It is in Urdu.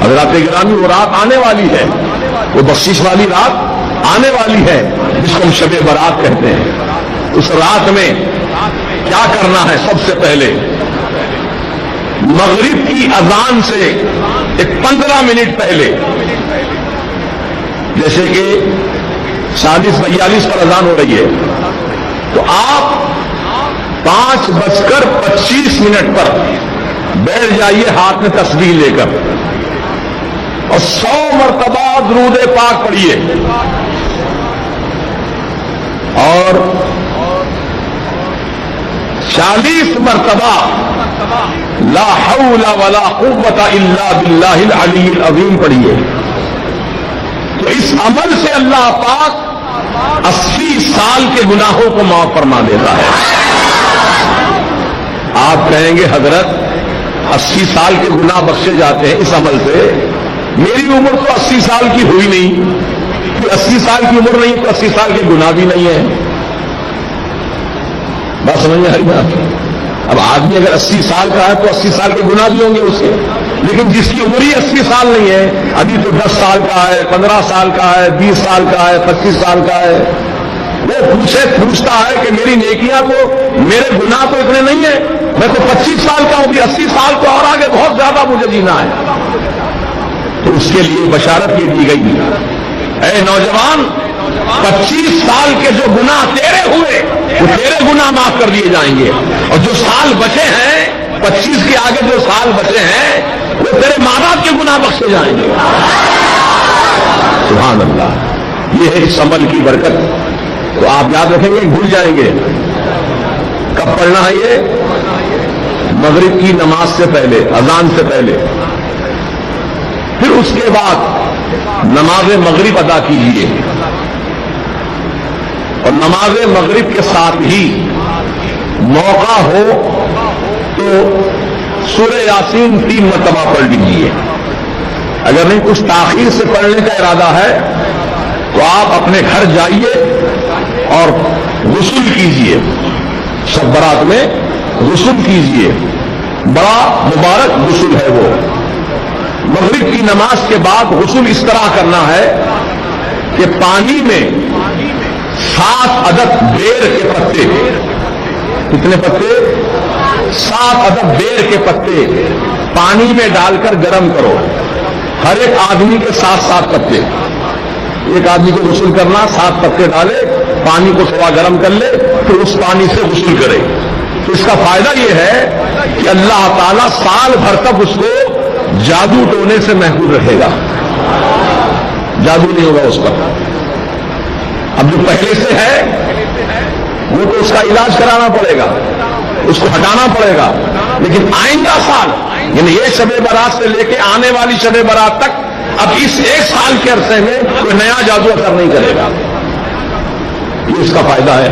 حضرات گرامی، وہ رات آنے والی ہے، وہ بخشش والی رات آنے والی ہے جس کو ہم شب برات کہتے ہیں. اس رات میں کیا کرنا ہے؟ سب سے پہلے مغرب کی اذان سے ایک 15 منٹ پہلے، جیسے کہ 40-42 پر اذان ہو رہی ہے، تو آپ 5:25 پر بیٹھ جائیے ہاتھ میں تسبیح لے کر، اور 100 مرتبہ درود پاک پڑھیے، اور 40 مرتبہ لا حول ولا قوت الا باللہ العلی العظیم پڑھیے. تو اس عمل سے اللہ پاک 80 سال کے گناہوں کو معاف فرما دیتا ہے. آپ کہیں گے حضرت 80 سال کے گناہ بخشے جاتے ہیں اس عمل سے، میری عمر تو 80 سال کی ہوئی نہیں، 80 سال کی عمر نہیں تو 80 سال کے گناہ بھی نہیں ہے. بات سمجھ میں آئی بات؟ اب آدمی اگر 80 سال کا ہے تو 80 سال کے گناہ بھی ہوں گے اس کے، لیکن جس کی عمر ہی 80 سال نہیں ہے، ابھی تو 10 سال کا ہے، 15 سال کا ہے، 20 سال کا ہے، 25 سال کا ہے، وہ پوچھتا ہے کہ میری نیکیاں تو، میرے گناہ تو اتنے نہیں ہیں، میں تو 25 سال کا ہوں، 80 سال تو اور آگے بہت زیادہ مجھے جینا ہے. تو اس کے لیے بشارت یہ دی گئی، اے نوجوان، 25 سال کے جو گناہ تیرے ہوئے وہ تیرے گناہ معاف کر دیے جائیں گے، اور جو سال بچے ہیں 25 کے آگے جو سال بچے ہیں وہ تیرے ماں باپ کے گناہ بخشے جائیں گے. سبحان اللہ. یہ ہے اس عمل کی برکت. تو آپ یاد رکھیں گے، بھول جائیں گے. کب پڑھنا ہے یہ؟ مغرب کی نماز سے پہلے، اذان سے پہلے. پھر اس کے بعد نماز مغرب ادا کیجیے، اور نماز مغرب کے ساتھ ہی موقع ہو تو سورہ یاسین 3 مرتبہ پڑھ لیجیے. اگر نہیں کچھ تاخیر سے پڑھنے کا ارادہ ہے تو آپ اپنے گھر جائیے اور غسل کیجیے، شب برات میں غسل کیجیے، بڑا مبارک غسل ہے وہ. مغرب کی نماز کے بعد غسل اس طرح کرنا ہے کہ پانی میں 7 عدد بیر کے پتے، کتنے پتے؟ 7 عدد بیر کے پتے پانی میں ڈال کر گرم کرو. ہر ایک آدمی کے 7 پتے، ایک آدمی کو غسل کرنا، 7 پتے ڈالے، پانی کو تھوڑا گرم کر لے، پھر اس پانی سے غسل کرے. تو اس کا فائدہ یہ ہے کہ اللہ تعالیٰ سال بھر تک اس کو جادو ٹونے سے محفوظ رکھے گا، جادو نہیں ہوگا اس پر. اب جو پہلے سے ہے وہ تو اس کا علاج کرانا پڑے گا، اس کو ہٹانا پڑے گا، لیکن آئندہ سال یعنی یہ شب برات سے لے کے آنے والی شب برات تک اب اس 1 سال کے عرصے میں کوئی نیا جادو اثر نہیں کرے گا. یہ اس کا فائدہ ہے.